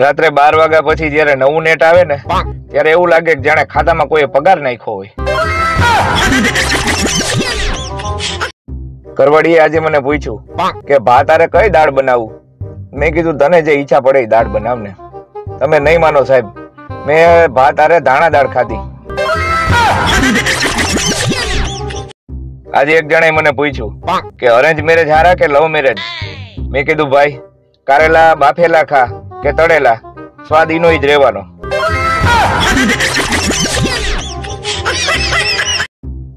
રાત્રે 12 વાગ્યા પછી જ્યારે નવું નેટ આવે ને ત્યારે એવું લાગે કે જાણે ખાતામાં કોઈ પગાર નાખ્યો હોય. કરવડીએ આજે મને પૂછ્યું કે ભા તારે કઈ દાળ બનાવું. મેં કીધું તને જે ઈચ્છા પડે એ દાળ બનાવ ને. તમે નહીં માનો સાહેબ, મેં ભા તારે ધાણા દાળ ખાધી. આજે એક જણે મને પૂછ્યું કે અરેન્જ મેરેજ હારા કે લવ મેરેજ. મેં કીધું ભાઈ કારેલા બાફેલા ખા કે તળેલા, સ્વાદ ઈનો જ રહેવાનો.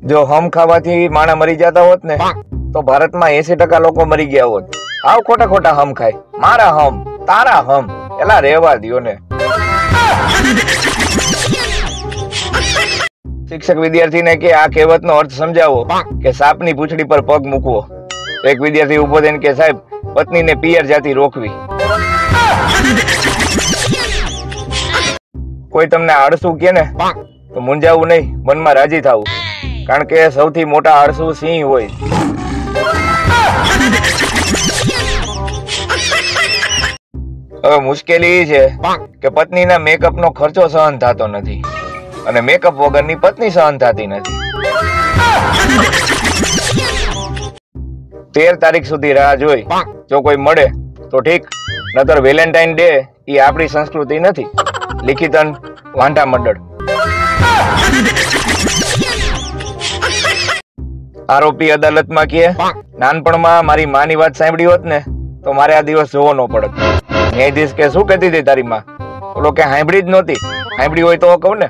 જો હમ ખાવાથી માણા મરી જતા હોત ને તો ભારતમાં 80% લોકો મરી ગયા હોત. આવ ખોટા ખોટા હમ ખાય, મારા હમ તારા હમ, એલા રહેવા દ્યો ને. શિક્ષક વિદ્યાર્થીને કે આ કહેવતનો અર્થ સમજાવો કે સાપની પૂંછડી પર પગ મૂકવો. એક વિદ્યાર્થી ઉભો થઈને કે સાહેબ પત્નીને પિયર જાતિ રોકવી. કોઈ તમને આળસુ કે ને તો મૂંઝાવું નહીં, મનમાં રાજી થવું, કારણ કે સૌથી મોટા આળસુ સિંહ હોય. હવે મુશ્કેલી એ છે કે પત્નીના મેકઅપનો ખર્ચો સહન થતો નથી અને મેકઅપ વગરની પત્ની સહન થતી નથી. 13 તારીખ સુધી રાહ જોઈ, જો કોઈ મળે તો ઠીક, નતર વેલેન્ટાઇન ડે એ આપણી સંસ્કૃતિ નથી. લિખિતન વાંઢા મંડળ. આરોપી અદાલતમાં કહે નાનપણમાં મારી માની વાત સાંભળી હોત ને તો મારે આ દિવસ જોવો ન પડત. ન્યાયાધીશ કે શું કહેતી હતી તારી માં? બોલો કે સાંભળી જ નહોતી. સાંભળી હોય તો કહું ને.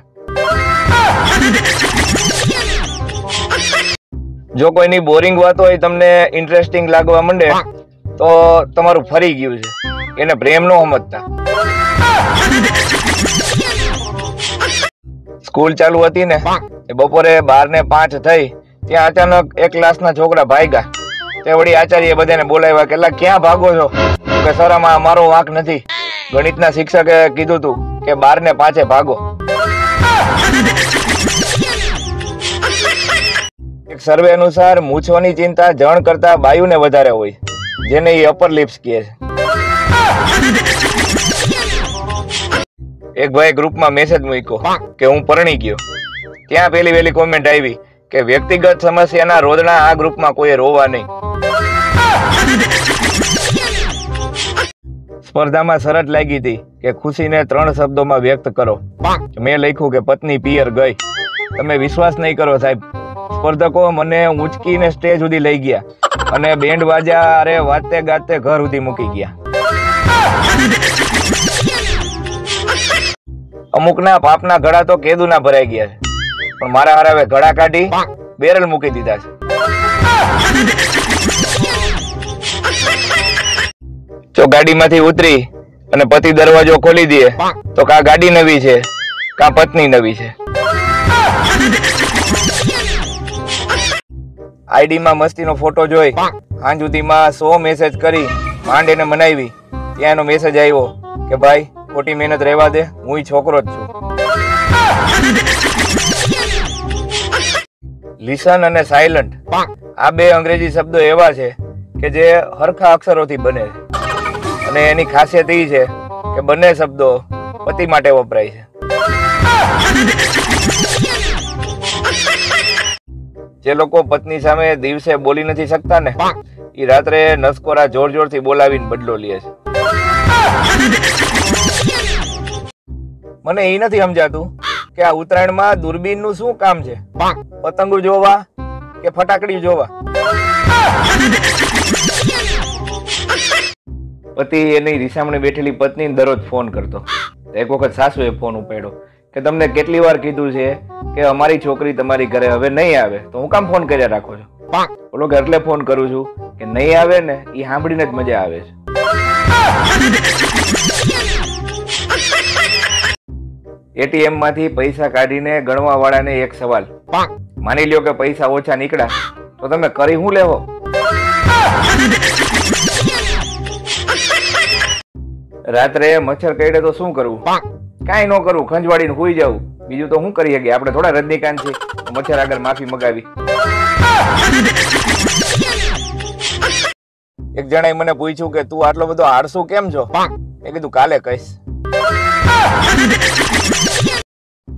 જો કોઈની બોરિંગ વાત હોય તમને ઇન્ટરેસ્ટિંગ લાગવા માંડે તો તમારું ફરી ગયું છે. એને પ્રેમ નો સમજતા. સ્કૂલ ચાલુ હતી ને બપોરે 12:05 થઈ ત્યાં અચાનક એક ક્લાસના છોકરા ભાગ્યા. તે વળી આચાર્ય બધાને બોલાવ્યા કે લા ક્યાં ભાગો છો? કે સર આમાં મારો વાંક નથી, ગણિતના શિક્ષકે કીધું તું કે 12:05 ભાગો. એક સર્વે અનુસાર મૂછવાની ચિંતા જણ કરતા બાયુને વધારે હોય, જેને એ અપર લિપ્સ કહે છે. એક ભાઈ ગ્રુપમાં મેસેજ મૂક્યો કે હું પરણી ગયો. ત્યાં પેલી વેલી કોમેન્ટ આવી કે વ્યક્તિગત સમસ્યાના રોદણા આ ગ્રુપમાં કોઈ રોવા નહીં. સ્પર્ધામાં શરત લાગી હતી કે ખુશીને 3 શબ્દોમાં વ્યક્ત કરો. મેં લખ્યું કે પત્ની પિયર ગઈ. તમે વિશ્વાસ નહીં કરો સાહેબ, સ્પર્ધકો મને ઉંચકીને સ્ટેજ સુધી લઈ ગયા અને બેન્ડ વાજા અરે વાતે ગાતે ઘર સુધી મૂકી ગયા. અમુકના પાપના ઘડા તો કેદુના ભરાઈ ગયા છે, પણ મારા હારાવે ઘડા કાઢી બેરલ મૂકી દીધા છે. જો ગાડીમાંથી ઉતરી અને પતિ દરવાજો ખોલી દે તો કા ગાડી નવી છે કા પત્ની નવી છે. આઈડીમાં મસ્તીનો ફોટો જોઈ સાંજ સુધીમાં 100 મેસેજ કરી માંડ એને મનાવી. ત્યાં એનો મેસેજ આવ્યો કે ભાઈ ખોટી મહેનત રહેવા દે, હું છોકરો જ છું. લિસન અને સાયલન્ટ આ 2 અંગ્રેજી શબ્દો એવા છે કે જે હરખા અક્ષરોથી બને છે અને એની ખાસિયત એ છે કે બંને શબ્દો પતિ માટે વપરાય છે. જે લોકો પત્ની સામે દિવસે બોલી નથી શકતા ને એ રાત્રે નસકોરા જોર જોરથી બોલાવીને બદલો લે છે. મને એ નથી સમજાતું કે આ ઉત્તરાયણમાં દૂરબીન નું શું કામ છે? પતંગો જોવા કે ફટાકડી જોવા? પતિ એની રીસામણે બેઠેલી પત્ની દરરોજ ફોન કરતો. એક વખત સાસુએ ફોન ઉપાડ્યો કે તમને કેટલી વાર કીધું છે કે અમારી છોકરી તમારી ઘરે હવે નહીં આવે, તો હું કામ ફોન કર્યા રાખો છો? બોલો કે એટલે ફોન કરું છું કે નહીં આવે ને એ સાંભળીને જ મજા આવે છે. એટીએમ માંથી પૈસા કાઢીને ગણવા વાળાને એક સવાલ. માની લ્યો કે પૈસા ઓછા નીકળ્યા તો તમે કરી શું લેવો? રાત્રે મચ્છર કરડે તો શું કરવું? કાંઈ ન કરવું, ખંજવાડીને સુઈ જવું. બીજું તો શું કરી શકીએ આપણે? થોડા રજનીકાંત છે, મચ્છર આગળ માફી મગાવી. એક જણાએ મને પૂછ્યું કે તું આટલો બધો આળસુ કેમ છો? મેં કીધું કાલે કહીશ.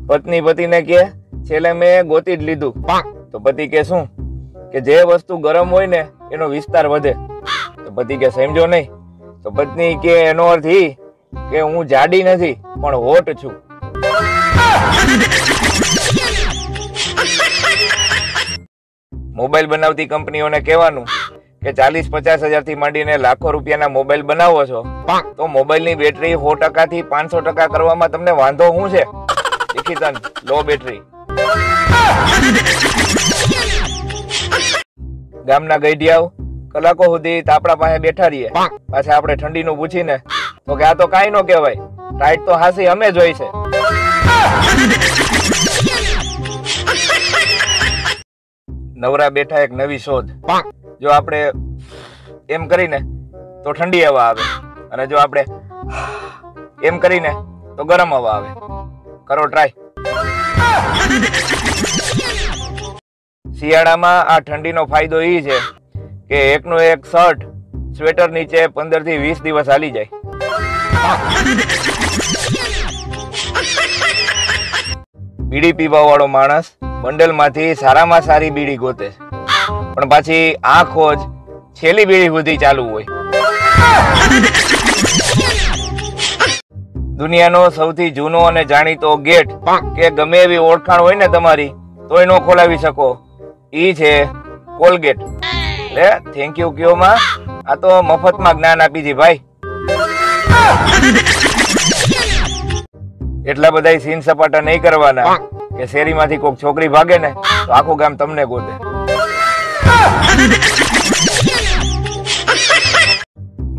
પત્ની પતિને કે છેલ્લે મેં ગોતી જ લીધું. તો પતિ કે શું કે જે વસ્તુ ગરમ હોય ને એનો વિસ્તાર વધે. તો પતિ કે સમજો નહીં. તો પત્ની કે એનો અર્થ ઈ કે હું જાડી નથી પણ હોટ છું. મોબાઈલ બનાવતી કંપનીઓને કહેવાનું કે 40-50 હજાર થી માંડીને લાખો રૂપિયાના મોબાઈલ બનાવો છો તો મોબાઈલની બેટરી 100% થી 500% કરવામાં તમને વાંધો શું છે? દીખીતન લો બેટરી. ગામના ગઈઢિયાઓ કલાકો સુધી તાપડા પાસે બેઠા રહીએ. પાછા આપણે ઠંડીનું પૂછીને તો કે આ તો કાંઈ નો કહેવાય, ટાઈટ તો હાસી અમે જોઈ છે. નવરા બેઠા એક નવી શોધ. જો આપણે એમ કરીને તો ઠંડી હવા આવે અને જો આપણે એમ કરીને તો ગરમ હવા આવે. કરો ટ્રાય. શિયાળામાં આ ઠંડીનો ફાયદો એ છે કે એકનો એક શર્ટ સ્વેટર નીચે 15 થી 20 દિવસ હાલી જાય. બીડી પીવા વાળો માણસ બંડલ માંથી સારામાં સારી બીડી ગોતે પણ પાછી આ ખોજ છેલ્લી બીડી સુધી ચાલુ હોય. દુનિયાનો સૌથી જૂનો અને જાણીતો ગેટ કે ગમે એવી ઓળખાણ હોય ને તમારી તોય નો ખોલાવી શકો, ઈ છે કોલગેટ. લે થેન્ક યુ કયો માં, આ તો મફતમાં જ્ઞાન આપી છે ભાઈ. એટલા બધા સીન સપાટા નહીં કરવાના કે શેરીમાંથી કોઈક છોકરી ભાગે ને તો આખું ગામ તમને ગોતે.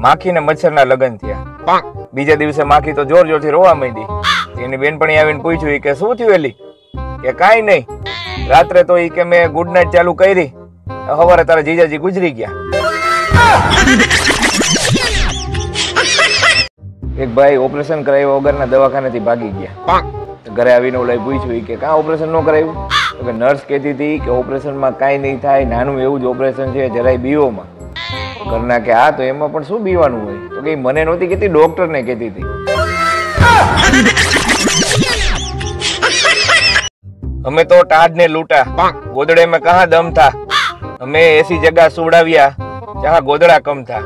માખી ને મચ્છર ના લગ્ન થયા. બીજા દિવસે માખી તો જોર જોરથી રોવા માંડી. એની બેનપણી આવીને પૂછ્યું કે શું થયું? એલી કે કાંઈ નહીં, રાત્રે તો ઈ કે મેં ગુડ નાઇટ ચાલુ કરી, સવારે તારા જીજાજી ગુજરી ગયા. એક ભાઈ ઓપરેશન કરાવ્યા વગરના દવાખાનેથી ભાગી ગયા. ઘરે આવીને ઓલા પૂછ્યું કે કાં ઓપરેશન ન કરાવ્યું? તો કે નર્સ કહેતી હતી કે ઓપરેશનમાં કાંઈ નહીં થાય, નાનું એવું જ ઓપરેશન છે, જરાય બીઓમાં. ઘરના કે હા તો એમાં પણ શું બીવાનું હોય? તો કે મને નહોતી કહેતી, ડોક્ટરને કહેતી હતી. અમે તો ટાઢ ને લૂટા, ગોદડે में कहाँ दम था, हमें ऐसी जगह सुवड़ाविया जहाँ गोदड़ा कम था.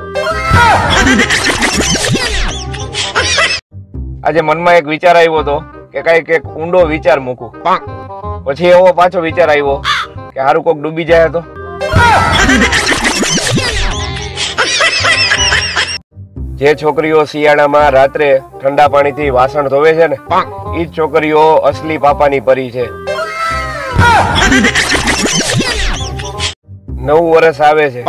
આજે મનમાં એક વિચાર આવ્યો હતો કે કઈક ઊંડો વિચાર મૂકું. પછી એવો પાછો વિચાર આવ્યો કે હારું કોક ડૂબી જાય તો. જે છોકરીઓ શિયાળામાં રાત્રે ઠંડા પાણીથી વાસણ ધોવે છે ને ઈ જ છોકરીઓ અસલી પાપાની પરી છે. 9 વર્ષ આવે છે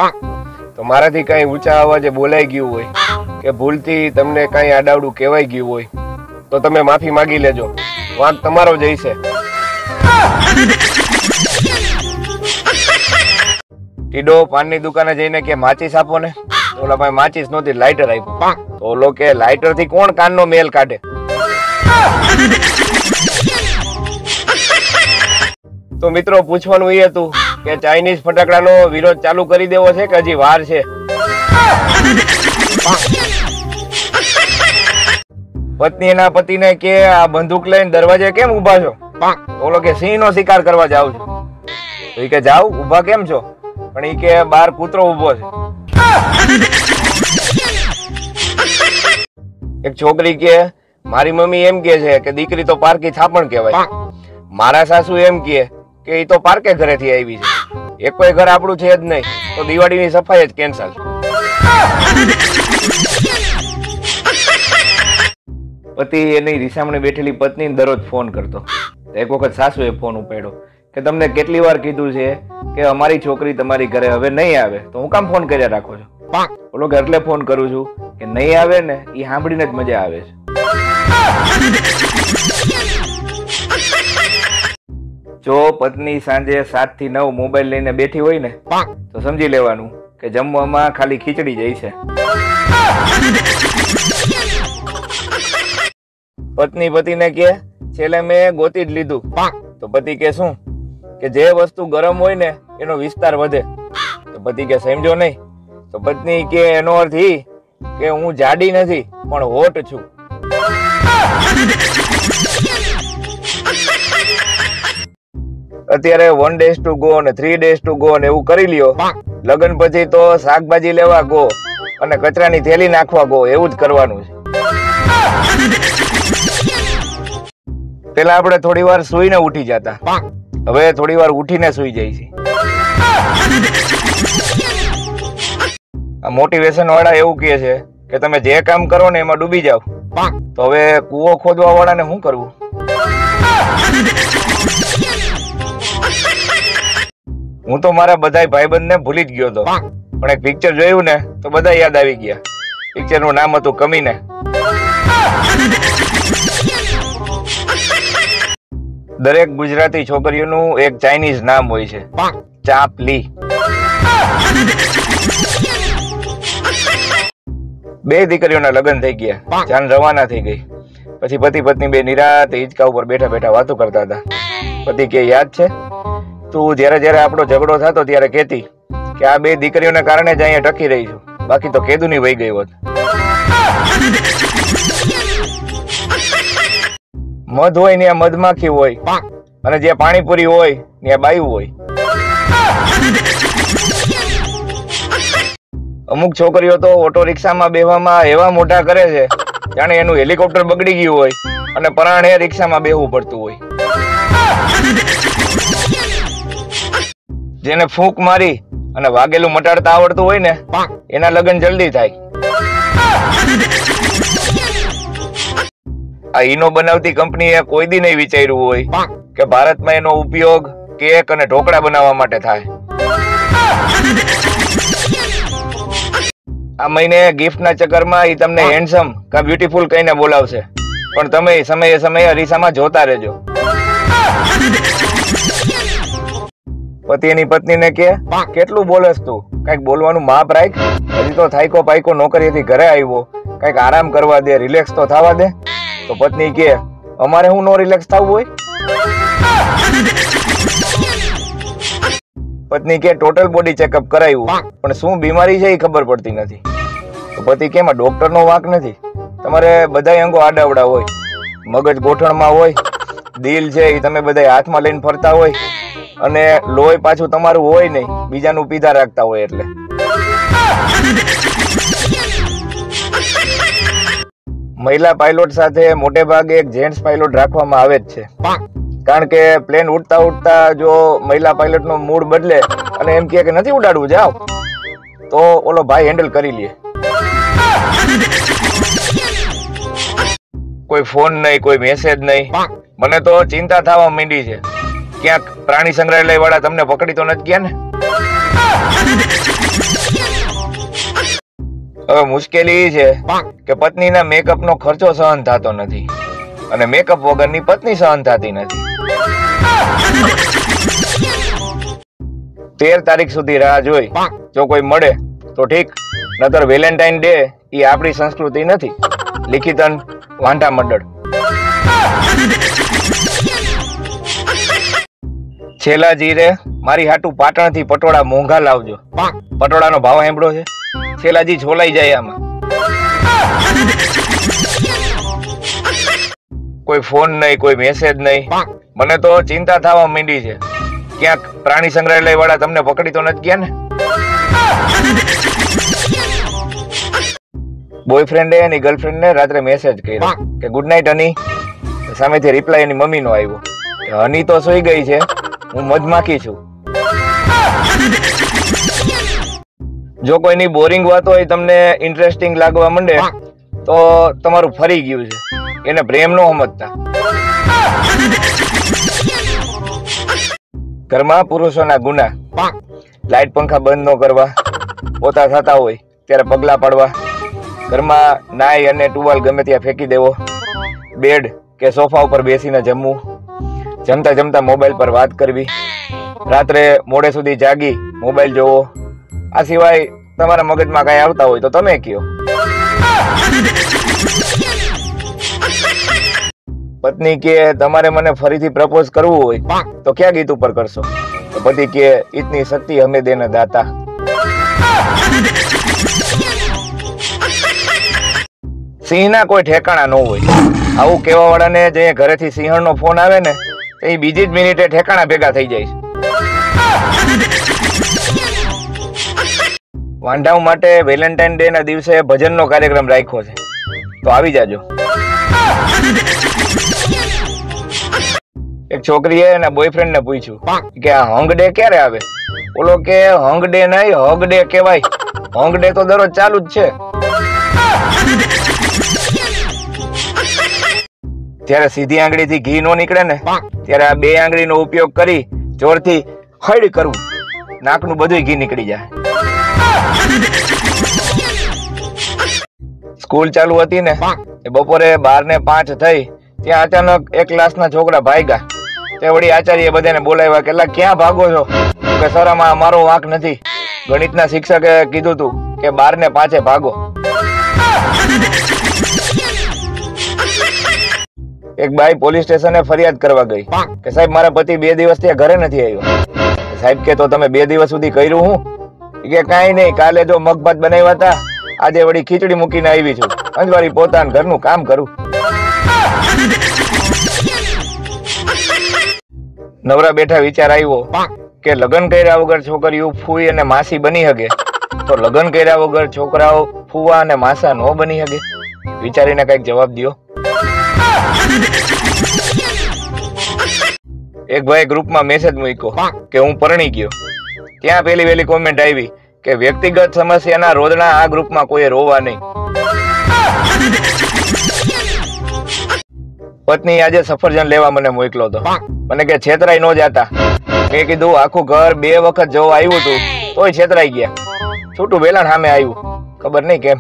તો મારાથી કઈ ઊંચા અવાજે બોલાઈ ગયું હોય કે ભૂલથી તમને કઈ આડાવડું કહેવાય ગયું હોય તો તમે માફી માંગી લેજો, વાંક તમારો જ હશે. ટીડો પાનની દુકાને જઈને કે માચીસ આપો ને, ઓલા ભાઈ માચીસ નહોતી, લાઇટર આપ્યું. તો ઓલો કે લાઇટર થી કોણ કાનનો મેલ કાઢે? તો મિત્રો પૂછવાનું એ હતું કે ચાઇનીઝ ફટાકડાનો વિરોધ ચાલુ કરી દેવો છે કે હજી વાર છે? પત્ની એના પતિને કે આ બંદૂક લઈને દરવાજે કેમ ઉભા છો? ઓલો કે સિંહ નો શિકાર કરવા જાવ છું. તો ઈ કે જાવ, ઉભા કેમ છો? પણ ઈ કે બહાર કૂતરો ઉભો છે. એક છોકરી કે મારી મમ્મી એમ કે છે કે દીકરી તો પારકી થાપણ કહેવાય. મારા સાસુ એમ કે ઈ તો પારકે ઘરેથી આવી છે. એક કોઈ ઘર આપણું છે જ નહીં તો દિવાળીની સફાઈ જ કેન્સલ. પતિ એની રીસામણે બેઠેલી પત્ની દરરોજ ફોન કરતો. એક વખત સાસુએ ફોન ઉપાડ્યો કે તમને કેટલી વાર કીધું છે કે અમારી છોકરી તમારી ઘરે હવે નહીં આવે તો હું કામ ફોન કર્યા રાખો છો? બોલો કે એટલે ફોન કરું છું કે નહીં આવે ને એ સાંભળીને જ મજા આવે છે. જો પત્ની સાંજે 7 થી 9 મોબાઈલ લઈને બેઠી હોય ને તો સમજી લેવાનું કે જમવામાં ખાલી ખીચડી જ છે. પત્ની પતિને કે છેલ્લે મેં ગોતી જ લીધું. તો પતિ કે શું કે જે વસ્તુ ગરમ હોય ને એનો વિસ્તાર વધે. તો પતિ કે સમજો નહીં. તો પત્ની કે એનો અર્થ ઈ કે હું જાડી નથી પણ હોટ છું. અત્યારે 1 days to go અને 3 days to go ને એવું કરી લ્યો. લગ્ન પછી તો શાકભાજી લેવા ગો અને કચરાની થેલી નાખવા ગો, એવું જ કરવાનું છે. પેલા આપણે થોડી વાર સુઈને ઉઠી જતા, હવે થોડી વાર ઉઠીને સુઈ જાય છે. આ મોટિવેશન વાળા એવું કહે છે કે તમે જે કામ કરો ને એમાં ડૂબી જાવ. તો હવે કૂવો ખોદવા વાળાને શું કરવું? હું તો મારા બધા ભાઈબંધને ભૂલી જ ગયો હતો, પણ એક પિક્ચર જોયું ને તો બધા યાદ આવી ગયા. પિક્ચર નું નામ હતું કમીને. દરેક ગુજરાતી છોકરીઓનું એક ચાઇનીઝ નામ હોય છે, ચાપલી. બે દીકરીઓના લગ્ન થઈ ગયા, જાન રવાના થઈ ગઈ. પછી પતિ પત્ની બે નિરાતે હિંચકા ઉપર બેઠા બેઠા વાતો કરતા હતા. પતિ કે યાદ છે તું જયારે જયારે આપણો ઝઘડો થતો ત્યારે કહેતી કે આ બે દીકરીઓને કારણે જ અહીંયા ટકી રહી છું, બાકી તો કેદુની વહી ગઈ હોત. મધ હોય ને મધમાખી હોય, અને જ્યાં પાણીપુરી હોય ત્યાં બાયું હોય. અમુક છોકરીઓ તો ઓટો રિક્ષામાં બેવામાં એવા મોઢા કરે છે જાણે એનું હેલિકોપ્ટર બગડી ગયું હોય અને પરાણે રિક્ષામાં બેહવું પડતું હોય. જેને ફૂંક મારી અને વાગેલું મટાડતા આવડતું હોય ને એના લગ્ન જલ્દી થાય. આ ઈનો બનાવતી કંપનીએ કોઈ દી નહીં વિચાર્યું હોય કે ભારતમાં એનો ઉપયોગ કેક અને ઢોકળા બનાવવા માટે થાય. આ મહિને ગિફ્ટના ચક્કરમાં ઈ તમને હેન્ડસમ કા બ્યુટીફુલ કહીને બોલાવશે, પણ તમે સમયે સમયે અરીસામાં જોતા રહેજો. પતિ એની પત્નીને કે કેટલું બોલસ તું, કઈક બોલવાનું માપ રાખ. હજી તો થાયકો પાયકો નોકરીએથી ઘરે આવ્યો, કઈક આરામ કરવા દે, રિલેક્સ તો થવા દે. તો પત્ની કે અમારે હું નો રિલેક્સ થવું હોય? પત્ની કે ટોટલ બોડી ચેકઅપ કરાવ્યું, પણ શું બીમારી છે એ ખબર પડતી નથી. તો પતિ કે એમાં ડોક્ટર નો વાંક નથી, તમારે બધા અંગો આડાવડા હોય, મગજ ગોઠણમાં હોય, દિલ છે એ તમે બધા હાથમાં લઈને ફરતા હોય, અને લોહી પાછું તમારું હોય નહીં, બીજાનું પીધા રાખતા હોય. એટલે મહિલા પાયલોટ સાથે મોટે ભાગે એક જેન્ટ્સ પાયલોટ રાખવામાં આવે જ છે, કારણ કે પ્લેન ઉડતા ઉડતા જો મહિલા પાયલોટ નો મૂડ બદલે અને એમ કે નથી ઉડાડવું જાવ, તો ઓલો ભાઈ હેન્ડલ કરી લે. કોઈ ફોન નહીં, કોઈ મેસેજ નહીં. મને તો ચિંતા થવા માંડી છે, ક્યાંક પ્રાણી સંગ્રહાલય વાળા તમને પકડી તો નથી ગયા ને? હવે મુશ્કેલી એ છે કે પત્નીના મેકઅપ નો ખર્ચો સહન થતો નથી, અને મેકઅપ વગરની પત્ની સહન થતી નથી. 13 તારીખ સુધી રાહ જોઈ, જો કોઈ મળે તો ઠીક, નતર વેલેન્ટાઇન ડે એ આપણી સંસ્કૃતિ નથી. લિખિતન વાંઢા મંડળ. છેલ્લા જીરે મારી હાટું પાટણથી પટોળા મોંઘા લાવજો. પટોળાનો ભાવ સાંભળો છે? છેલ્લાજી છોલાઈ જાય આમાં. કોઈ ફોન નહીં, કોઈ મેસેજ નહીં. મને તો ચિંતા થવા માંડી છે, ક્યાંક પ્રાણી સંગ્રહાલય વાળા તમને પકડી તો નથી ગયા ને? બોયફ્રેન્ડે એની ગર્લફ્રેન્ડને રાત્રે મેસેજ કર્યો કે ગુડ નાઇટ હની. સામેથી રિપ્લાય એની મમ્મીનો આવ્યો, હની તો સુઈ ગઈ છે, હું મધમાખી છું. જો કોઈની બોરિંગ વાત હોય તમને ઇન્ટરેસ્ટિંગ લાગવા માંડે તો તમારું ફરી ગયું છે, એને પ્રેમ નો સમજતા. ઘરમાં પુરુષોના ગુના: લાઈટ પંખા બંધ ન કરવા, પોતા થતા હોય ત્યારે પગલા પાડવા, ઘરમાં નાઈ અને ટુવાલ ગમે ત્યાં ફેંકી દેવો, બેડ કે સોફા ઉપર બેસીને જમવું, જમતા જમતા મોબાઈલ પર વાત કરવી, રાત્રે મોડે સુધી જાગી મોબાઈલ જોવો. આ સિવાય તમારા મગજમાં કઈ આવતા હોય તો તમે કયો. પત્ની કે તમારે મને ફરીથી પ્રપોઝ કરવું હોય તો ક્યાં ગીત ઉપર કરશો? તો પતિ કે ઇતની શક્તિ હમે દેના દાતા. સિંહના કોઈ ઠેકાણા ન હોય. આવું કહેવા વાળાને જે ઘરેથી સિંહણનો ફોન આવે ને એ બીજી જ મિનિટે ઠેકાણા ભેગા થઈ જાય છે. વાંઢાઓ માટે વેલેન્ટાઇન ડે ના દિવસે ભજનનો કાર્યક્રમ રાખ્યો છે, તો આવી જાજો. એક છોકરીએ એના બોયફ્રેન્ડ ને પૂછ્યું કે આ હંગ ડે ક્યારે આવે? બોલો કે હંગ ડે નહીં, હગ ડે કહેવાય. હંગ ડે તો દરરોજ ચાલુ જ છે. ત્યારે સીધી આંગળી થી ઘી નો નીકળે ને ત્યારે આ બે આંગળી નો ઉપયોગ કરી જોરથી હળ કરવું, નાકનું બધું ઘી નીકળી જાય. સ્કૂલ ચાલુ હતી ને બપોરે 12:05 થઈ ત્યાં અચાનક એક ક્લાસના છોકરા ભાગ્યા. તે વળી આચાર્ય બધાને બોલાવ્યા કે ક્યાં ભાગો છો? કે સર આમાં મારો વાંક નથી, ગણિતના શિક્ષકે કીધું તું કે 12:05 ભાગો. એક બાઈ પોલીસ સ્ટેશને ફરિયાદ કરવા ગઈ કે સાહેબ મારા પતિ 2 દિવસથી ઘરે નથી આવ્યો. સાહેબ કે તો તમે 2 દિવસ સુધી કર્યું હું? કે કાંઈ નહીં, કાલે જો મગભાત બનાવ્યા હતા, આજે વળી ખીચડી મૂકીને આવી છું, અંજવારી પોતાનું ઘરનું કામ કરું. નવરા બેઠા વિચાર આવ્યો કે લગ્ન કર્યા વગર છોકરીઓ ફૂઈ અને માસી બની શકે, તો લગ્ન કર્યા વગર છોકરાઓ ફૂવા અને માસા ન બની શકે? વિચારીને કઈક જવાબ દો. એક ભાઈ ગ્રુપમાં મેસેજ મૂક્યો કે હું પરણી ગયો. ત્યાં પેલી વેલી કોમેન્ટ આવી કે વ્યક્તિગત સમસ્યાના રોદણા આ ગ્રુપમાં કોઈ રોવા નહીં. પત્ની આજે સફરજન લેવા મને મોકલો હતો. મને કે છેતરાઈ ન જાતા. મેં કીધું આખું ઘર 2 વખત જોવા આવ્યું હતું તોય છેતરાઈ ગયા. છૂટું વેલાણ સામે આવ્યું, ખબર નહીં કેમ.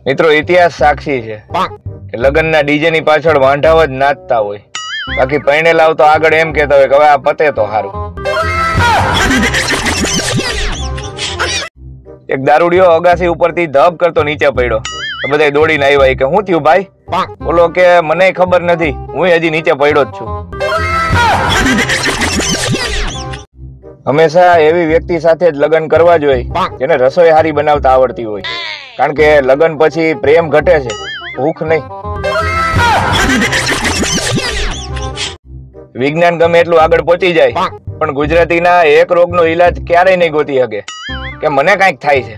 મિત્રો, ઇતિહાસ સાક્ષી છે કે લગ્નના ડીજે ની પાછળ વાંઢાઓ જ નાચતા હોય, બાકી પરણેલા તો આગળ એમ કેતા હોય કે હવે આ પતે તો સારું. એક દારૂડિયો અગાસી ઉપરથી ધબ કરતો નીચે પડ્યો. બધા દોડીને આવ્યા કે શું થયું ભાઈ? બોલો કે મને ખબર નથી, હું હજી નીચે પડ્યો જ છું. હંમેશા એવી વ્યક્તિ સાથે જ લગ્ન કરવા જોઈએ જેને રસોઈ સારી બનાવતા આવડતી હોય, કારણ કે લગ્ન પછી પ્રેમ ઘટે છે, ભૂખ નહીં. વિજ્ઞાન ગમે એટલું આગળ પહોંચી જાય પણ ગુજરાતીના એક રોગનો ઈલાજ ક્યારેય નહીં ગોતી શકે કે મને કાંઈક થાય છે.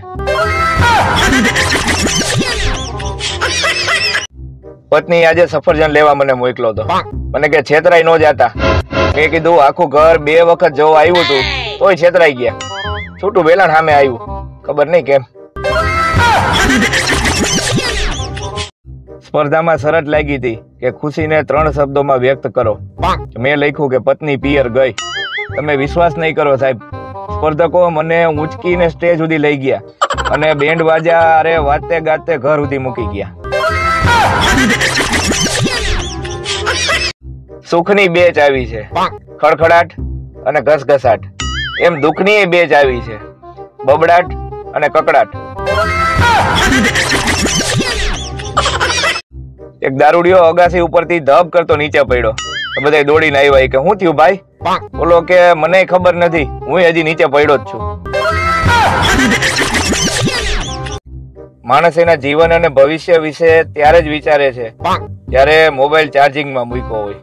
પત્ની આજે સફરજન લેવા મને મોકલો હતો. મને કે છેતરાઈ ન જાતા. મેં કીધું આખું ઘર 2 વખત જોવા આવ્યું હતું તોય છેતરાઈ ગયા. છૂટું વેલાણ સામે આવ્યું, ખબર નહીં કેમ. સ્પર્ધામાં શરત લાગી હતી કે ખુશીને 3 શબ્દોમાં વ્યક્ત કરો. મેં લખ્યું કે પત્ની પિયર ગઈ. તમે વિશ્વાસ નહીં કરો સાહેબ, સ્પર્ધકો મને ઉંચકીને સ્ટેજ સુધી લઈ ગયા અને બેન્ડ વાજા અરે વાતે ગાતે ઘર સુધી મૂકી ગયા. સુખની બેચ આવી છે, ખડખડાટ અને ઘસઘસાટ. એમ દુઃખની બેચ આવી છે, બબડાટ અને કકડાટ. એક દારૂડિયો અગાસી ઉપરથી ધબ કરતો નીચે પડ્યો. બધા દોડીને આવ્યા કે શું થયું ભાઈ? બોલો કે મને ખબર નથી, હું હજી નીચે પડ્યો જ છું. માણસ એના જીવન અને ભવિષ્ય વિશે ત્યારે જ વિચારે છે જ્યારે મોબાઈલ ચાર્જિંગમાં મૂક્યો હોય.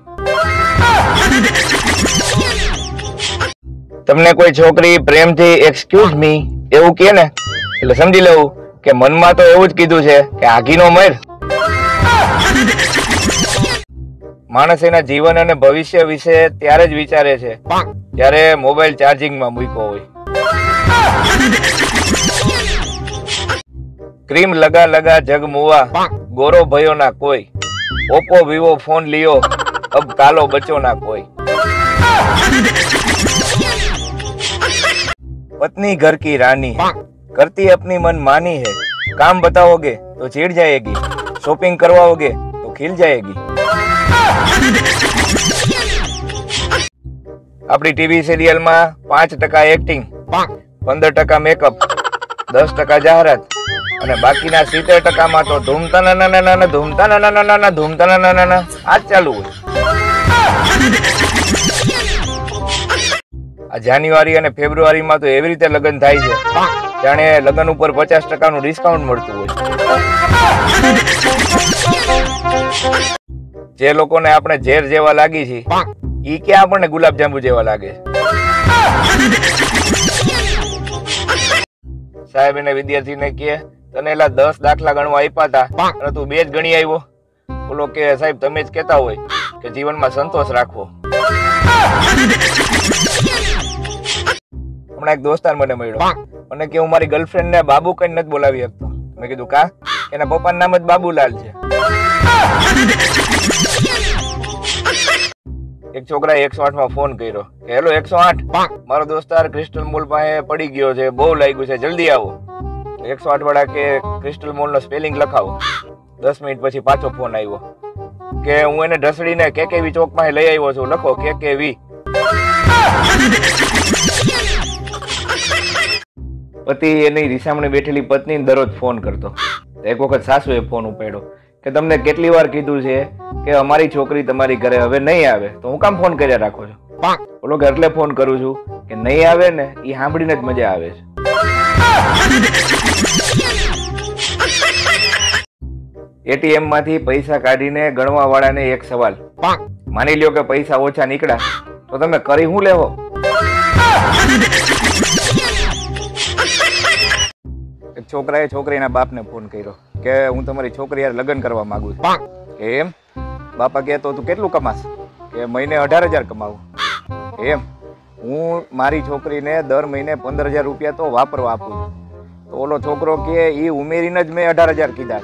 તમને કોઈ છોકરી પ્રેમથી એક્સક્યુઝ મી એવું કહે ને એટલે સમજી લેવું કે મનમાં તો એવું જ કીધું છે કે આગીનો મર. માણસ એના જીવન અને ભવિષ્ય વિશે ત્યારે જ વિચારે છે જ્યારે મોબાઈલ ચાર્જિંગમાં મૂક્યો હોય. ક્રીમ લગા લગા જગ મુવા, ગોરો ભયો ના કોઈ, ઓપ્પો વિવો ફોન લિયો, અબ કાલો બચો ના કોઈ. पत्नी घर की रानी है, करती अपनी मन मानी है, काम बताओगे तो चिढ़ जाएगी, शॉपिंग करवाओगे तो खिल जाएगी. अपनी टीवी सीरियल में 5% एक्टिंग, 15% मेकअप, 10% जाहरात અને બાકીના 70% માં તો ધૂમતા ના આ ચાલુ હોય. આ જાન્યુઆરી અને ફેબ્રુઆરી માં તો એવી રીતે લગ્ન થાય છે જાણે લગ્ન ઉપર 50% ડિસ્કાઉન્ટ મળતું હોય. જે લોકોને આપણે ઝેર જેવા લાગી છે ઈ ક્યાં આપણને ગુલાબજાંબુ જેવા લાગે. સાહેબ એને વિદ્યાર્થીને કહે તને એલા 10 દાખલા ગણવા આપ્યા હતા અને તું 2 જ ગણી આવ્યો. બોલો કે સાહેબ તમે જ કહેતા હોય કે જીવનમાં સંતોષ રાખવો. હમણાં એક દોસ્તાર મને મળ્યો, મને કે હું મારી ગર્લફ્રેન્ડ ને બાબુ કઈ નથી બોલાવી શકતો. મેં કીધું કા? એના પપ્પાનું નામ જ બાબુલાલ છે. એક છોકરાએ 108 માં ફોન કર્યો કે હેલો 108, મારો દોસ્તાર ક્રિસ્ટલ મોલ પાસે પડી ગયો છે, બહુ લાગ્યું છે, જલ્દી આવો. 108 વાળા કે ક્રિસ્ટલ મોલ નો સ્પેલિંગ લખાવો. 10 મિનિટ પછી પાછો ફોન આવ્યો કે હું એને ઢસડીને કેકેવી ચોક માં લઈ આવ્યો છું, લખો કેકેવી. પતિ એની રીસામણે બેઠેલી પત્ની દરરોજ ફોન કરતો. એક વખત સાસુએ ફોન ઉપાડ્યો કે તમને કેટલી વાર કીધું છે કે અમારી છોકરી તમારી ઘરે હવે નહીં આવે તો હું કામ ફોન કર્યા રાખો છો? બોલો કે એટલે ફોન કરું છું કે નહીં આવે ને એ સાંભળીને જ મજા આવે છે. એટીએમ માંથી પૈસા કાઢીને ગણવા વાળાને એક સવાલ, માની લ્યો કે પૈસા ઓછા નીકળ્યા તો તમે કરી શું લેવો? એક છોકરાએ છોકરીના બાપને ફોન કર્યો કે હું તમારી છોકરી યાર લગ્ન કરવા માંગુ છું. એમ? બાપા કહે તો તું કેટલું કમાસ? કે મહિને 18,000 કમાવું. એમ? હું મારી છોકરીને દર મહિને 15,000 રૂપિયા તો વાપરવા આપું છું. તો ઓલો છોકરો કે એ ઉમેરીને જ મેં 18,000 કીધા.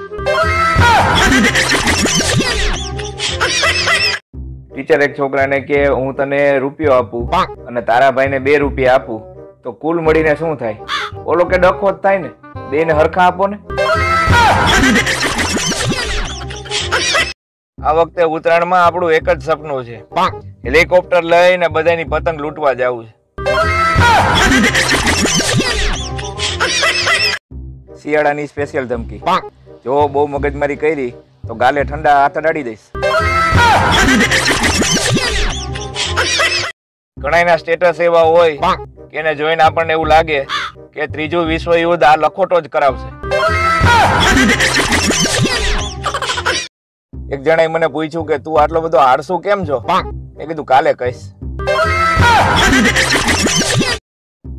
ટીચર એક છોકરાને કે હું તને રૂપિયો આપું અને તારા ભાઈને 2 રૂપિયા આપું તો કુલ મળીને શું થાય? ઓલો કે ડખો જ થાય ને, 2 ને હરખા આપો ને. આ વખતે ઉત્તરાયણમાં આપણું એક જ સપનું છે, હેલિકોપ્ટર લઈને બધાની પતંગ લૂંટવા જવું છે. શિયાળાની સ્પેશિયલ ધમકી, જો બહુ મગજમારી કરી તો ગાલે ઠંડા હાથ અડાડી દઈશ. ઘણાના સ્ટેટસ એવા હોય કે એને જોઈને આપણને એવું લાગે કે 3રું વિશ્વ યુદ્ધ આ લખોટો જ કરાવશે. એક જણાએ મને પૂછ્યું કે તું આટલો બધો આળસુ કેમ છો? મેં કીધું કાલે કહીશ.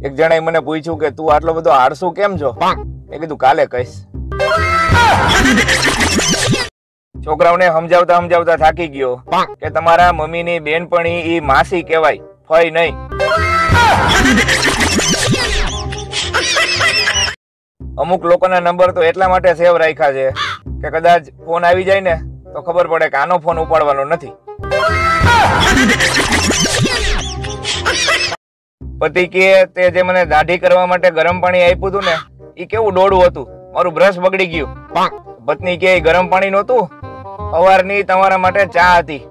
એક જણાએ મને પૂછ્યું કે તું આટલો બધો આળસુ કેમ છો? મેં કીધું કાલે કહીશ. છોકરાઓને સમજાવતા થાકી ગયો કે તમારા મમ્મીની બેનપણી ઈ માસી કહેવાય, ફઈ નહીં. અમુક લોકોના નંબર તો એટલા માટે સેવ રાખ્યા છે કે કદાચ ફોન આવી જાય ને તો ખબર પડે કે આનો ફોન ઉપાડવાનો નથી. પતિ કે તે જે મને દાઢી કરવા માટે ગરમ પાણી આપ્યું હતું ને એ કેવું ડોળું હતું, મારું બ્રશ બગડી ગયું. પત્ની કે ગરમ પાણી નહોતું, સવારની તમારા માટે ચા હતી.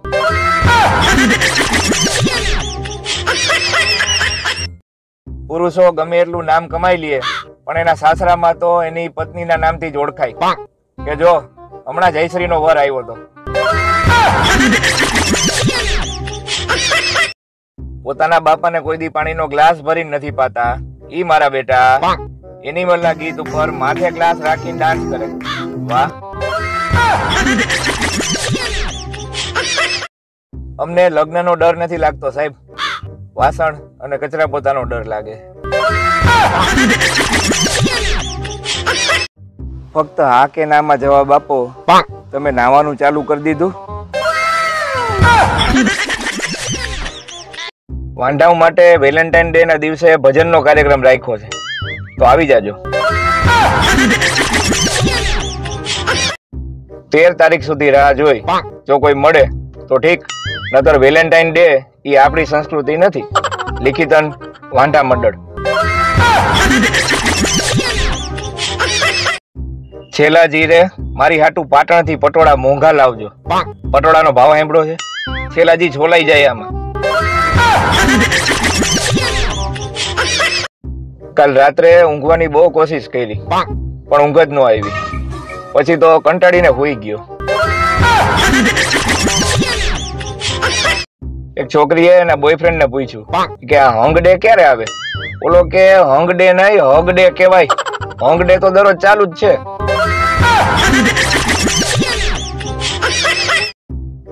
પુરુષો ગમે એટલું નામ કમાઈ લે પણ એના સાસરામાં તો એની પત્નીના નામથી જ ઓળખાય કે જો હમણાં જયશ્રીનો વર આવ્યો હતો. પોતાના બાપાને કોઈ દી પાણીનો ગ્લાસ ભરીને નથી પાતા, ઈ મારા બેટા એનિમલના ગીત ઉપર માથે ગ્લાસ રાખીને ડાન્સ કરે. વાહ! અમને લગ્નનો ડર નથી લાગતો સાહેબ, વાસણ અને કચરા પોતાનો ડર લાગે. ફક્ત હા કે ના માં જવાબ આપો, તમે નાવાનું ચાલુ કરી દીધું? વાંઢાઓ માટે વેલેન્ટાઇન ડે ના દિવસે ભજનનો કાર્યક્રમ રાખ્યો છે, તો આવી જાજો. 13 તારીખ સુધી રાહ જોઈ, જો કોઈ મળે તો ઠીક, નતર વેલેન્ટાઇન ડે એ આપણી સંસ્કૃતિ નથી. લિખિતન વાંઢા મંડળ. છેલ્લા જીરે મારી હાટુ પાટણ થી પટોળા મોંઘા લાવજો. પટોળાનો ભાવ સાંભળો છે? છેલ્લાજી છોલાઈ જાય આમાં. કાલ રાત્રે ઊંઘવાની બહુ કોશિશ કરી પણ ઊંઘ જ ન આવી, પછી તો કંટાળીને હોઈ ગયો. એક છોકરીએ એના બોયફ્રેન્ડ ને પૂછ્યું કે આ હંગ ડે ક્યારે આવે? ઓલો કે હંગડે નહીં હગડે કહેવાય. હંગડે તો દરરોજ ચાલુ જ છે.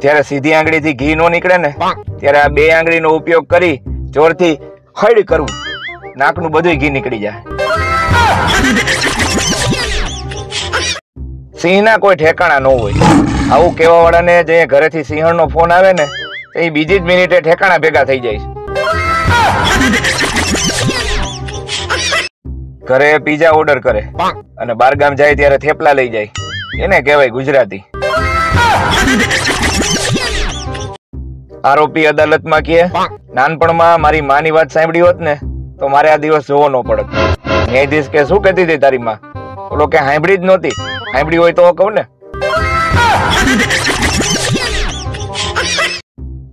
ત્યારે સીધી આંગળીથી ઘી નો નીકળે ને ત્યારે આ બે આંગળીનો ઉપયોગ કરી જોરથી હળ કરવું, નાકનું બધું ઘી નીકળી જાય. સિંહના કોઈ ઠેકાણા ન હોય. આવું કેવા વાળાને જે ઘરેથી સિંહણનો ફોન આવે ને એ બીજી જ મિનિટે ઠેકાણા ભેગા થઈ જાય. ઘરે પીઝા ઓર્ડર કરે અને બારગામ જાય ત્યારે થેપલા લઈ જાય, એને કહેવાય ગુજરાતી. આરોપી અદાલતમાં કહે નાનપણમાં મારી માની વાત સાંભળી હોત ને તો મારે આ દિવસ જોવો ન પડત. ન્યાયાધીશ કે શું કહેતી હતી તારી માં? ઓલો કે સાંભળી જ નહોતી. સાંભળી હોય તો કહું ને.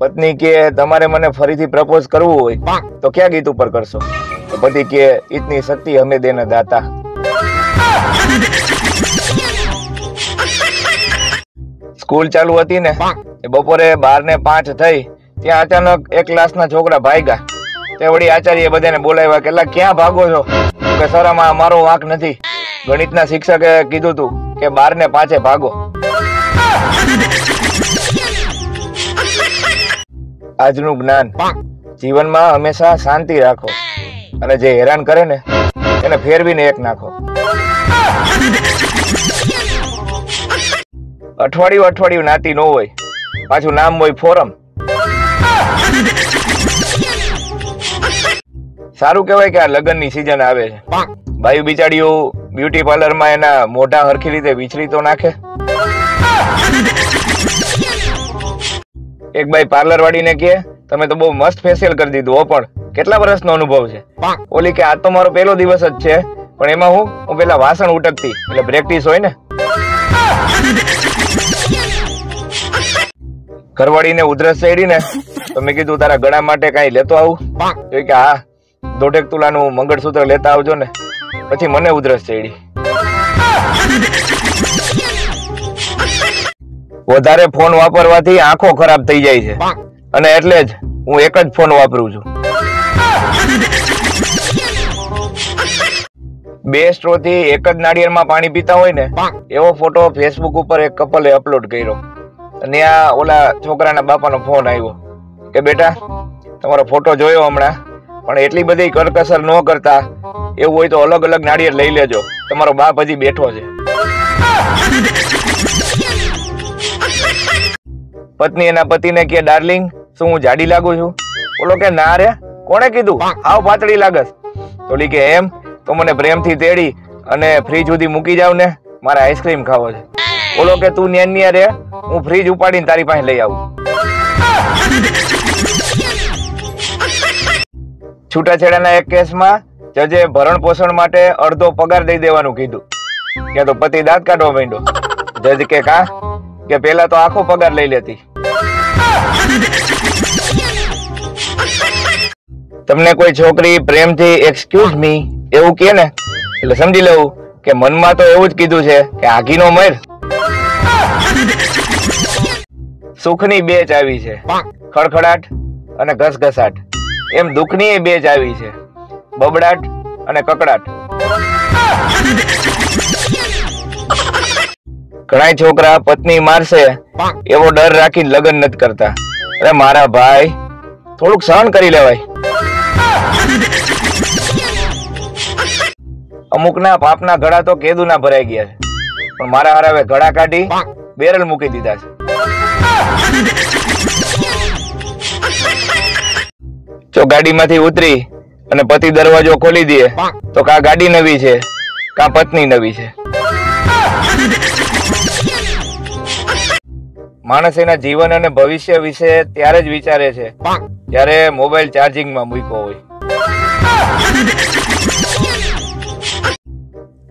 પત્ની કે તમારે મને ફરીથી પ્રપોઝ કરવું હોય તો ક્યાં ગીત ઉપર કરશો? તો પતિ કે ઇતની શક્તિ હમે દેના દાતા. સ્કૂલ ચાલુ હતી ને બપોરે 12:05 થઈ ત્યાં અચાનક એક ક્લાસના છોકરા ભાગ્યા. તે વળી આચાર્ય બધાને બોલાવ્યા કે ક્યાં ભાગો છો? કે સર આમાં અમારો વાંક નથી, ગણિતના શિક્ષકે કીધું તું કે 12:05 ભાગો. આજનું જ્ઞાન, જીવનમાં હંમેશા શાંતિ રાખો અને જે હેરાન કરે ને એને ફેરવીને એક નાખો. અઠવાડિયું નાતી ન હોય, પાછું નામ હોય ફોરમ. સારું કહેવાય કે આ લગ્નની સિઝન આવે છે. ભાઈ બિચારીઓ બ્યુટી પાર્લરમાં એના મોઢા હરખી રીતે વિચરી તો નાખે. એક ભાઈ પાર્લર વાળીને કહે તમે તો બહુ મસ્ત ફેશિયલ કરી દીધું હો, પણ કેટલા વર્ષનો અનુભવ છે? ઓલી કે આ તો મારો પહેલો દિવસ જ છે, પણ એમાં હું પેલા વાસણ ઉટકતી એટલે પ્રેક્ટિસ હોય ને. ઘરવાળીને ઉધરસ ચડી ને તો મેં કીધું તારા ગળા માટે કઈ લેતો આવું? તો કે હા 1.5 તોલાનું મંગળસૂત્ર લેતા આવજો ને. પછી મને ઉધરસ ચડી. વધારે ફોન વાપરવાથી આંખો ખરાબ થઈ જાય છે અને એટલે જ હું એક જ ફોન વાપરું છું. 2 સ્ટ્રોથી એક જ નાળિયેરમાં પાણી પીતા હોય ને એવો ફોટો ફેસબુક ઉપર એક કપલે અપલોડ કર્યો. અને આ ઓલા છોકરાના બાપાનો ફોન આવ્યો કે બેટા તમારો ફોટો જોયો હમણાં, પણ એટલી બધી કરકસર ન કરતા, એવું હોય તો અલગ અલગ નાળિયેર લઈ લેજો, તમારો બાપ હજી બેઠો છે. પત્ની એના પતિને કે ડાર્લિંગ શું હું જાડી લાગુ છું? ઓલો કે ના રે, કોણે કીધું? હાવ પાતળી લાગસ. ઓલી કે એમ તો મને પ્રેમથી તેડી અને ફ્રીજ સુધી મૂકી જાવ ને, મારે આઈસ્ક્રીમ ખાવો છે. ઓલો કે તું ન્યા રે, હું ફ્રીજ ઉપાડીને તારી પાસે લઈ આવું. છૂટાછેડાના એક કેસમાં જજે ભરણ પોષણ માટે અડધો પગાર દઈ દેવાનું કીધું. ત્યાં તો પતિ દાંત કાઢવા માંડ્યો. જજ કે કા? કે પેલા તો આખો પગાર લઈ લેતી. તમને કોઈ છોકરી પ્રેમથી એક્સક્યુઝ મી એવું કહે ને એટલે સમજી લેવું કે મનમાં તો એવું જ કીધું છે કે આઘીનો મર. સુખની બેચ આવી છે, ખડખડાટ અને ઘસઘસાટ. એમ દુઃખની બેચ આવી છે, બબડાટ અને કકડાટ. ઘણા છોકરા પત્ની મારશે એવો ડર રાખીને લગ્ન નથી કરતા. અરે મારા ભાઈ, થોડુંક સહન કરી લેવાય. અમુકના પાપના ઘડા તો કેદુના ભરાઈ ગયા છે, પણ મારા હારાવે ઘડા કાઢી બેરલ મૂકી દીધા છે. જો ગાડીમાંથી ઉતરી અને પતિ દરવાજો ખોલી દે તો કા ગાડી નવી છે કા પત્ની નવી છે. માણસ એના જીવન અને ભવિષ્ય વિશે ત્યારે જ વિચારે છે જ્યારે મોબાઈલ ચાર્જિંગમાં મૂક્યો હોય.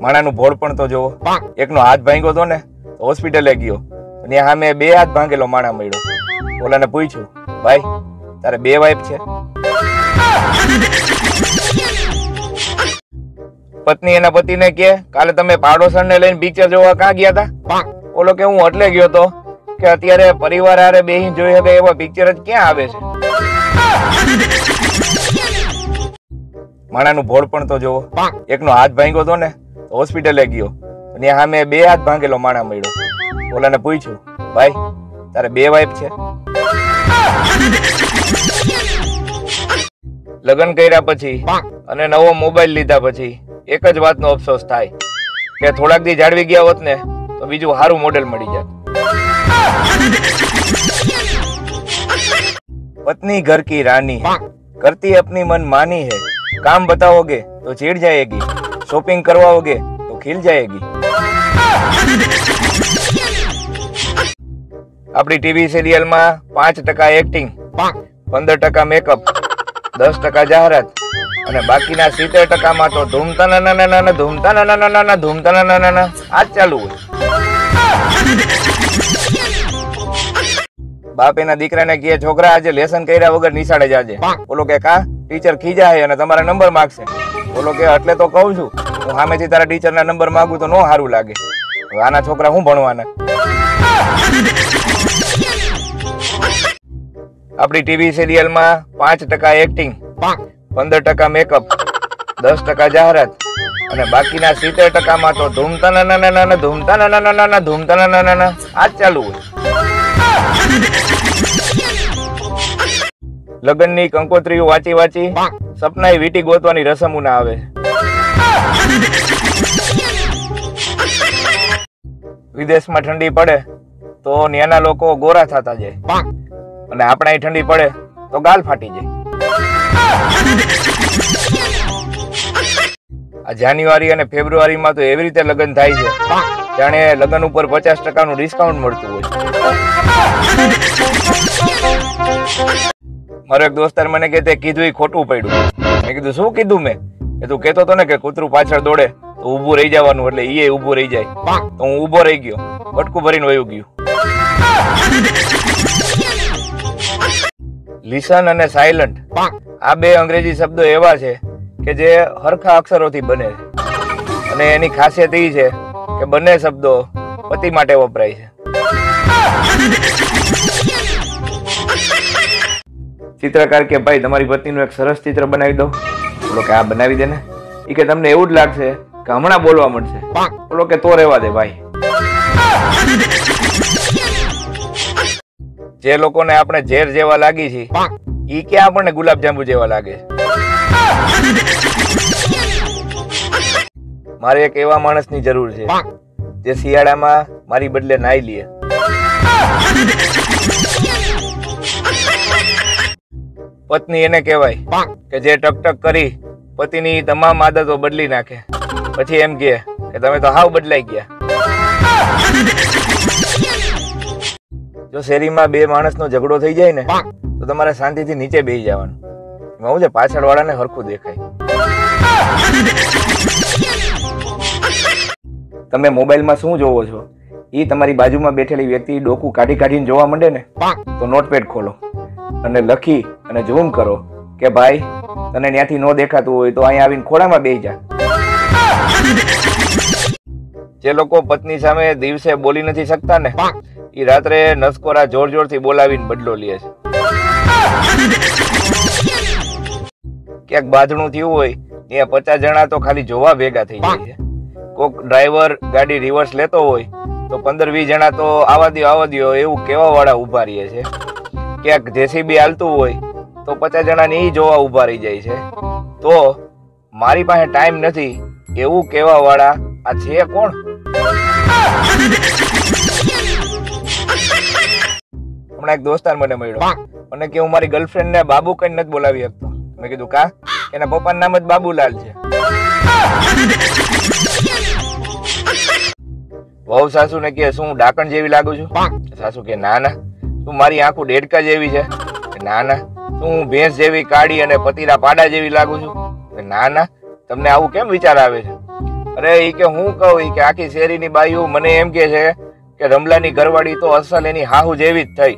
માણાનું ભોળ પણ તો જોવો. એકનો હાથ ભાંગ્યો હતો ને હોસ્પિટલે ગયો, અને સામે 2 હાથ ભાંગેલો માણા મળ્યો. ઓલાને પૂછ્યું ભાઈ તારે 2 વાઈફ છે? પત્ની એના પતિને કે કાલે તમે પાડોશરને લઈને પિક્ચર જોવા ક્યાં ગયા હતા? ઓલો કે હું એટલે ગયો તો કે અત્યારે પરિવાર હારે બેહીને જોઈ શકે એવા પિક્ચર જ ક્યાં આવે છે. માણાનું ભોળ પણ તો જોવો. એકનો હાથ ભાંગ્યો હતો ને તો હોસ્પિટલે ગયો, ત્યાં સામે 2 હાથ ભાંગેલો માણા મળ્યો. ઓલાને પૂછ્યું, ભાઈ તારે 2 વાઈફ છે? લગ્ન કર્યા પછી અને નવો મોબાઈલ લીધા પછી એક જ વાતનો અફસોસ થાય કે થોડાક દી જાળવી ગયા હોત ને તો બીજું સારું મોડેલ મળી જાત. पत्नी घर की रानी करती अपनी मन मानी है, काम बताओगे तो चिढ़ जाएगी, शॉपिंग करवाओगे तो खिल जाएगी. આપણી ટીવી સિરિયલ માં 5% એક્ટિંગ, 15% મેકઅપ, 10% જાહેરાત અને બાકીના 70% માં તો ધૂમતા આજ ચાલુ હોય. બાપ એના દીકરાને કહે, છોકરા આજે લેસન કર્યા વગર નિશાળે જાજે. બોલો કે કા ટીચર ખીજાય અને તમારા નંબર માંગશે. બોલો કે એટલે તો કહું છું, હું સામેથી તારા ટીચરના નંબર માંગુ તો નો સારું લાગે. આના છોકરા હું ભણવાના. આપણી ટીવી સિરિયલ માં 5% એક્ટિંગ, 15% મેકઅપ, 10% જાહેરાત અને બાકીના 70% માં તો ધૂમતા આજ ચાલુ હોય. લગ્નની કંકોત્રીઓ વાંચી વાંચી સપનાએ વીટી ગોતવાની રસમ ના આવે. વિદેશમાં ઠંડી પડે તો ત્યાંના લોકો ગોરા થતા જાય અને આપણા ઠંડી પડે તો ગાલ ફાટી જાય. આ જાન્યુઆરી અને ફેબ્રુઆરી માં તો એવી રીતે લગ્ન થાય છે જાણે લગ્ન ઉપર 50% નું ડિસ્કાઉન્ટ મળતું હોય. મારો એક દોસ્તાર મને કે તે કીધું એ ખોટું પડ્યું. મેં કીધું શું કીધું? મેં તું કેતો હતો ને કે કૂતરું પાછળ દોડે તો ઊભું રહી જવાનું, એટલે ઈ ઊભું રહી જાય. તો હું ઊભો રહી ગયો, બટકું ભરીને વયું ગયું. લિસન અને સાયલન્ટ આ 2 અંગ્રેજી શબ્દો એવા છે કે જે હરખા અક્ષરોથી બને છે અને એની ખાસિયત એ છે કે બંને શબ્દો પતિ માટે વપરાય છે. ચિત્રકાર કે ભાઈ તમારી પત્નીનું એક સરસ ચિત્ર બનાવી દો. બોલો કે આ બનાવી દે ને. એ કે તમને એવું જ લાગશે કે હમણાં બોલવા મળશે. બોલો કે તો રહેવા દે ભાઈ. જે લોકોને આપણે ઝેર જેવા લાગી છે ઈ ક્યાં આપણને ગુલાબજાંબુ જેવા લાગે. મારે એક એવા માણસની જરૂર છે જે શિયાળામાં મારી બદલે નાઈ લે. પત્ની એને કહેવાય કે જે ટકટક કરી પતિની તમામ આદતો બદલી નાખે, પછી એમ કહે કે તમે તો હાવ બદલાઈ ગયા. જો શેરીમાં 2 માણસનો ઝઘડો થઈ જાય ને તો તમારે શાંતિથી નીચે બેસી જવાનું. એમાં હું છે પાછળ વાળાને હરખું દેખાય. તમે મોબાઈલમાં શું જોવો છો એ તમારી બાજુમાં બેઠેલી વ્યક્તિ ડોકું કાઢી કાઢીને જોવા માંડે ને તો નોટપેડ ખોલો અને લખી અને ઝૂમ કરો કે ભાઈ તને ત્યાંથી ન દેખાતું હોય તો અહીંયા આવીને ખોળામાં બેસી જા. જે લોકો પત્ની સામે દિવસે બોલી નથી શકતા ને એ રાત્રે નસકોરા જોર જોરથી બોલાવીને બદલો લે છે. ક્યાંક બાંધણું થયું હોય ત્યાં 50 જણા તો ખાલી જોવા ભેગા થઈ જાય છે. કોક ડ્રાઈવર ગાડી રિવર્સ લેતો હોય તો 15-20 જણા તો આવા દ્યો એવું કેવા વાળા ઉભા રહે છે. ક્યાંક જેસીબી હાલતું હોય તો 50 જણાને ઈ જોવા ઉભા રહી જાય છે. તો મારી પાસે ટાઈમ નથી એવું કેવા વાળા આ છે કોણ? હમણાં એક દોસ્તાર મને મળ્યો, મને કે હું મારી ગર્લફ્રેન્ડ ને બાબુ કઈ નથી બોલાવી શકતો. મેં કીધું કા? એના પપ્પાનું નામ જ બાબુલાલ છે. વહુ સાસુ ને કે શું ડાકણ જેવી લાગુ છું? સાસુ કે ના ના. તું મારી આંખો ડેડકા જેવી છે? ના ના. તું ભેંસ જેવી કાળી અને પતીરા પાડા જેવી લાગુ છું? ના ના. તમને આવું કેમ વિચાર આવે છે? અરે ઈ કે હું કહું ઈ કે આખી શેરીની બાઈઓ મને એમ કે છે કે રમલાની ઘરવાળી તો અસલ એની હાહુ જેવી જ થઈ.